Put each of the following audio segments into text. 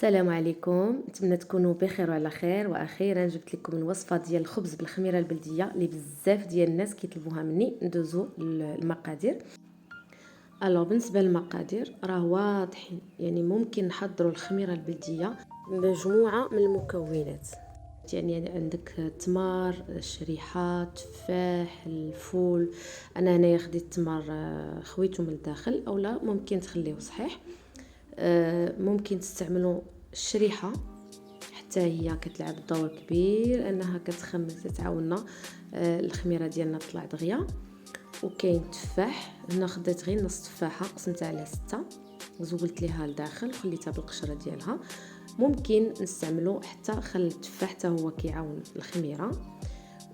السلام عليكم، نتمنى تكونوا بخير وعلى خير. واخيرا جبت لكم الوصفه ديال الخبز بالخميره البلديه اللي بزاف ديال الناس كيطلبوها مني. ندوزو المقادير. بالنسبه للمقادير راه واضحين، يعني ممكن نحضروا الخميره البلديه بمجموعه من المكونات. يعني عندك التمر، الشريحات، التفاح، الفول. انا هنايا خديت التمر، خويته من الداخل، اولا ممكن تخليه صحيح. ممكن تستعملوا الشريحه، حتى هي كتلعب دور كبير انها كتخمر تتعاوننا. الخميره ديالنا تطلع دغيا. وكاين التفاح، هنا خديت غير نص تفاحه قسمتها على 6، زولت ليها لداخل وخليتها بالقشره ديالها. ممكن نستعملوا حتى خل التفاح، حتى هو كيعاون الخميره.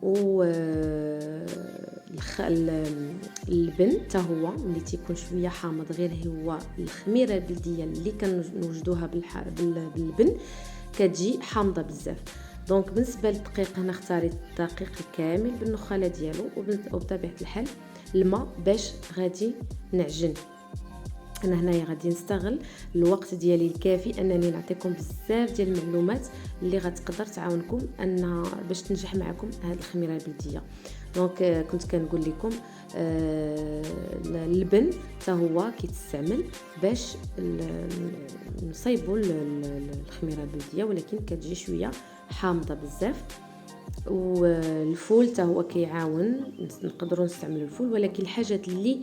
و اللبن حتى هو ملي تيكون شويه حامض، غير هو الخميره البلديه اللي كنوجدوها باللبن كتجي حامضه بزاف. دونك بالنسبه للدقيق، هنا اختاريت الدقيق الكامل بالنخاله ديالو، وبطبيعه الحال الماء باش غادي نعجن. انا هنايا غادي نستغل الوقت ديالي الكافي انني نعطيكم بزاف ديال المعلومات اللي غتقدر تعاونكم ان باش تنجح معكم هذه الخميره البلديه. دونك كنت كنقول لكم اللبن حتى هو كيتستعمل باش نصايبوا الخميره البلديه، ولكن كتجي شويه حامضه بزاف. والفول حتى هو كيعاون، نقدروا نستعملوا الفول، ولكن الحاجات اللي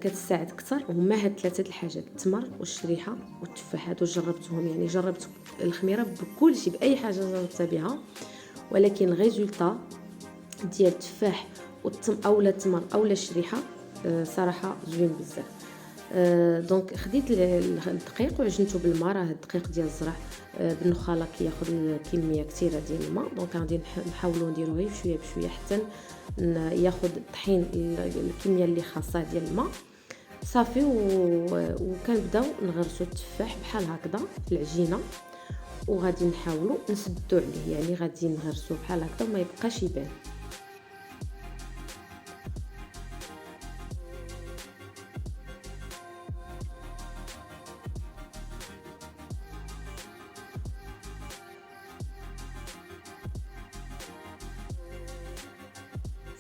كتساعد اكثر هما هاد ثلاثه الحاجات: التمر والشريحه والتفاح. هادو جربتهم، يعني جربت الخميره بكل شيء، باي حاجه جربتها بها، ولكن الريزولطا ديال التفاح اولا التمر اولا الشريحه صراحه زوين بزاف. دونك خديت الدقيق وعجنته بالماء. راه الدقيق ديال الزرع بالنخاله كياخذ كميه كثيره ديال الماء، دونك غادي نحاولوا نديروه غير بشويه بشويه حتى ياخذ الطحين الكميه اللي خاصه ديال الماء صافي. وكنبداو نغرسوا التفاح بحال هكذا في العجينه، وغادي نحاولوا نسدوا عليه، يعني غادي نغرسوه بحال هكذا وما يبقاش يبان.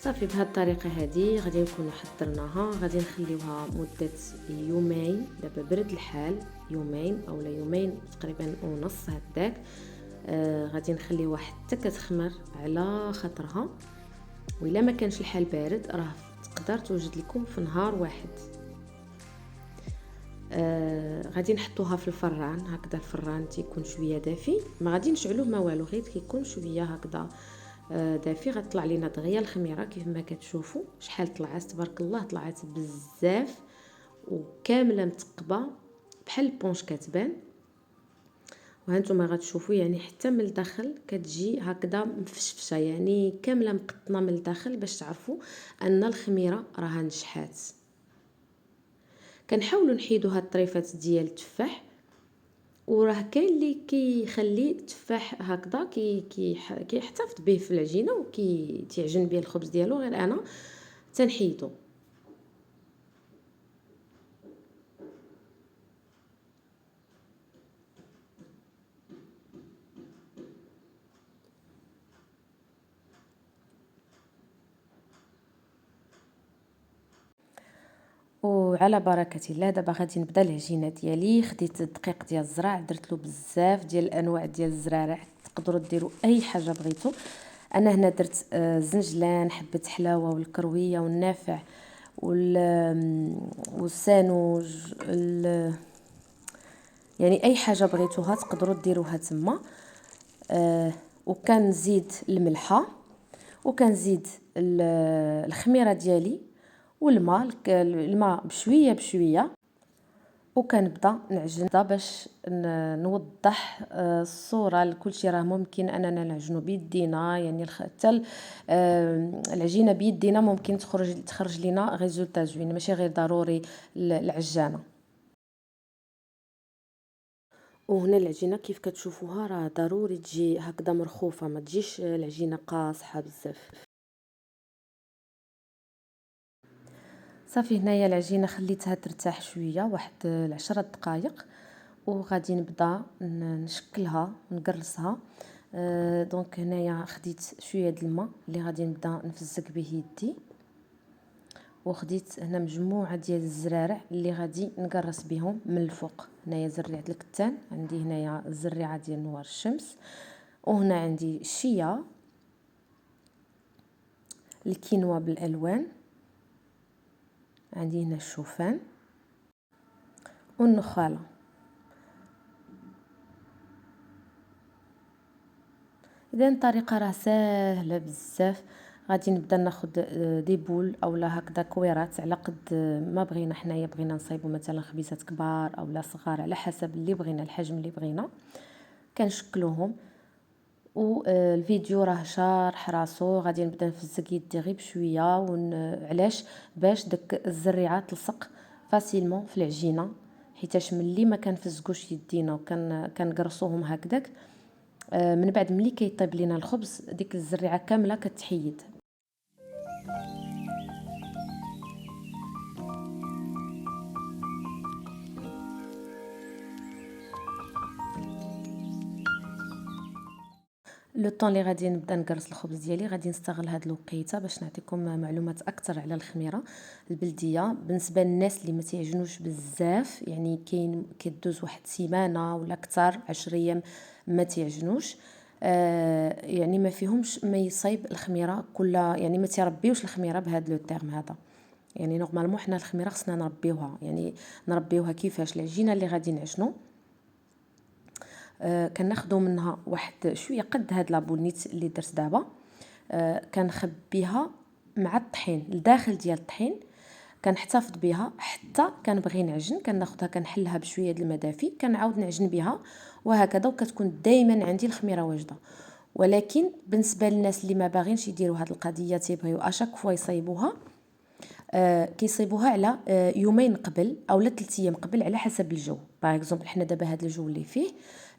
صافي بهذه الطريقه هذه غادي نكونوا حضرناها. غادي نخليوها مده يومين، دابا برد الحال، يومين اولا يومين تقريبا ونص هكذاك. غادي نخليوها حتى كتخمر على خاطرها. وإلا ما كانش الحال بارد راه تقدر توجد لكم في نهار واحد. غادي نحطوها في الفران هكذا. الفران تيكون شويه دافي، ما غادي نشعلوه ما والو، غير كيكون شويه هكذا دافي. غتطلع لينا دغيا الخميره كيف ما كتشوفوا. شحال طلعت تبارك الله، طلعت بزاف وكامله مثقبه بحال البونش كتبان. وهانتوما غتشوفوا يعني حتى من الداخل كتجي هكذا مفشفشه، يعني كامله مقطنه من الداخل، باش تعرفوا ان الخميره راها نجحات. كنحاولوا نحيدوا هاد الطريفات ديال التفاح، وراه كاين اللي كيخلي التفاح هكذا كيحتفظ به في العجينه وكيتعجن به الخبز ديالو، غير انا تنحيدو. وعلى بركه الله دابا غادي نبدا العجينه ديالي. خديت الدقيق ديال الزرع، درت له بزاف ديال الانواع ديال الزرارع، تقدروا ديروا اي حاجه بغيتو. انا هنا درت زنجلان، حبه حلاوه، والكرويه، والنافع، والسانوج، يعني اي حاجه بغيتوها تقدروا ديروها تما. وكنزيد الملحه، وكنزيد الخميره ديالي، والماء الماء بشويه بشويه. وكنبدا نعجن باش نوضح الصوره لكل شيء. راه ممكن اننا نعجنوا بيدينا، يعني حتى العجينه بيدينا ممكن تخرج لنا ريزولطا زوين، ماشي غير ضروري العجانه. وهنا العجينه كيف كتشوفوها راه ضروري تجي هكذا مرخوفه، ما تجيش العجينه قاصحه بزاف. صافي هنايا العجينه خليتها ترتاح شويه، واحد 10 دقائق، وغادي نبدا نشكلها ونقرصها. دونك هنايا خديت شويه د الماء اللي غادي نبدا نفزك به يدي، وخديت هنا مجموعه ديال الزرارع اللي غادي نقرص بهم من الفوق. هنايا زريعه الكتان، عندي هنايا الزريعه ديال نوار الشمس، وهنا عندي الشيا، الكينوا بالالوان، عندي هنا الشوفان والنخاله. اذا الطريقه راه ساهله بزاف. غادي نبدا ناخذ دي بول اولا هكذا كويرات على قد ما بغينا حنايا. بغينا نصايبوا مثلا خبيزات كبار اولا صغار على حسب اللي بغينا، الحجم اللي بغينا، كنشكلوهم. والفيديو راه شارح راسو. غادي نبدا نفزك يدي غير بشويه علاش؟ باش داك الزريعه تلصق فاسيلمون في العجينه، حيتاش ملي ما كنفزقوش يدينا كنقرصوهم هكذاك، من بعد ملي كيطيب لينا الخبز ديك الزريعه كامله كتحيد. لو طون اللي غادي نبدا نقرص الخبز ديالي، غادي نستغل هاد الوقيته باش نعطيكم معلومات اكثر على الخميره البلديه. بالنسبه للناس اللي ما تيعجنوش بزاف، يعني كاين كدوز واحد سيمانه ولا اكثر 10 ايام ما تيعجنوش، يعني ما فيهمش ما يصايب الخميره كل، يعني ما تيربيوش الخميره بهذا لو تيرم هذا. يعني نورمالمون حنا الخميره خصنا نربيوها، يعني نربيوها كيفاش؟ العجينه اللي غادي نعجنو كناخذوا منها واحد شويه قد هاد لابولنيت اللي درت دابا، كنخبيها مع الطحين الداخل ديال الطحين، كنحتفظ بها حتى كنبغي نعجن، كناخذها كنحلها بشويه د الماء دافي، كنعاود نعجن بها وهكذا، وكتكون دائما عندي الخميره واجده. ولكن بالنسبه للناس اللي ما باغينش يديروا هاد القضيه، تيبغيو اشاك فوا يصايبوها، كيصيبوها على يومين قبل اولا 3 ايام قبل على حسب الجو. باغ اكزومبل حنا دابا هاد الجو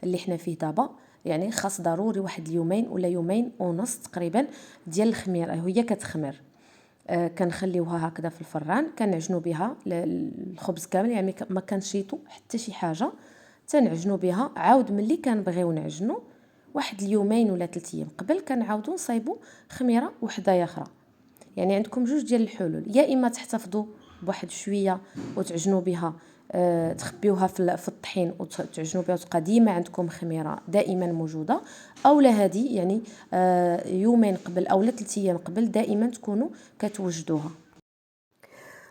اللي حنا فيه دابا، يعني خاص ضروري واحد اليومين ولا يومين ونص تقريبا ديال الخميره وهي كتخمر. كنخليوها هكذا في الفران، كنعجنوا بها الخبز كامل، يعني ما كنشيطوا حتى شي حاجه، تنعجنوا بها. عاود ملي كنبغيو نعجنوا واحد اليومين ولا 3 ايام قبل، كنعاودوا نصايبوا خميره وحده اخرى. يعني عندكم جوج ديال الحلول، يا اما تحتفظوا بواحد شويه وتعجنوا بها، تخبيوها في الطحين وتعجنوا بها وتبقى ديما عندكم خميره دائما موجوده، اولا هذه يعني يومين قبل اولا 3 ايام قبل دائما تكونوا كتوجدوها.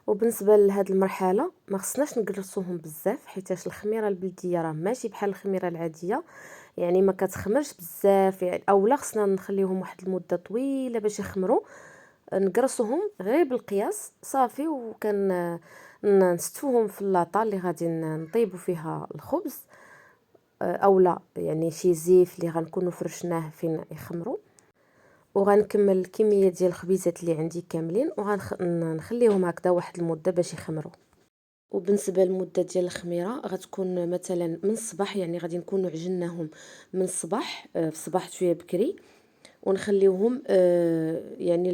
وبالنسبه لهاد المرحله ما خصناش نقرصوهم بزاف، حيتاش الخميره البلديه راه ماشي بحال الخميره العاديه، يعني ما كتخمرش بزاف، يعني اولا خصنا نخليوهم واحد المده طويله باش يخمروا. نقرصوهم غير بالقياس صافي، نستفوهم في اللاطه اللي غادي نطيبوا فيها الخبز، اولا يعني شي زيف اللي غنكونوا فرشناه فين يخمروا. وغنكمل الكميه ديال الخبيزات اللي عندي كاملين وغنخليهم هكذا واحد المده باش يخمروا. وبالنسبه للمده ديال الخميره غتكون مثلا من الصباح، يعني غادي نكونوا عجناهم من الصباح، في الصباح شويه بكري، ونخليوهم يعني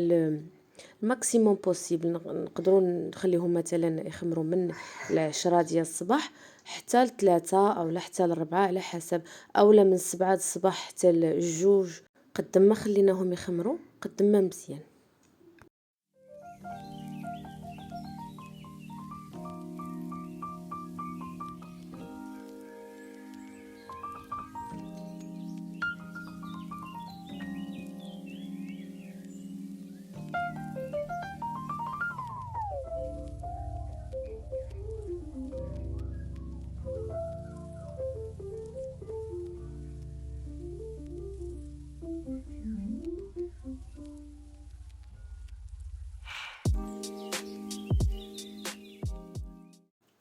الماكسيموم بوسيبل. نقدروا نخليهم مثلا يخمروا من 10 ديال الصباح حتى 3 او حتى 4 على حسب، اولا من 7 الصباح حتى 2. قد ما خليناهم يخمروا قد ما مزيان.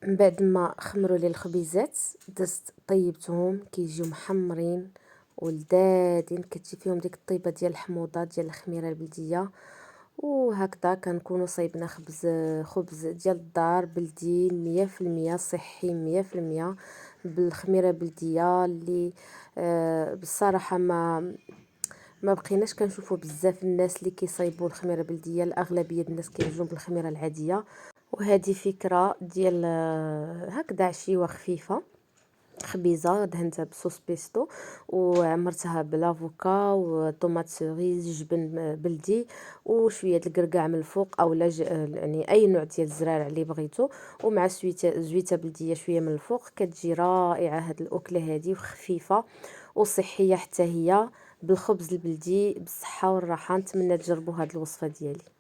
من بعد ما خمروا لي الخبيزات دزت طيبتهم، كيجيو محمرين ولذاذين، كتجي فيهم ديك الطيبه ديال الحموضه ديال الخميره البلديه. وهكذا كنكونوا صايبنا خبز ديال الدار بلدي 100% صحي 100% بالخميره البلديه اللي بالصراحه ما بقيناش كنشوفوا بزاف الناس اللي كيصايبوا الخميره البلديه. الاغلبيه الناس كيعجبهم بالخميره العاديه، وهذه فكره ديال هكذا عشيوه خفيفه خبيزه دهنتها بصوص بيستو وعمرتها بلافوكا وطوماط سوريز جبن بلدي وشويه د الكركاع من الفوق اولا يعني اي نوع ديال الزرارع اللي بغيتو، ومع زويته بلديه شويه من الفوق. كتجي رائعه هاد الاكله هادي وخفيفه وصحيه حتى هي، بالخبز البلدي بالصحه والراحه. نتمنى تجربوا هاد الوصفه ديالي.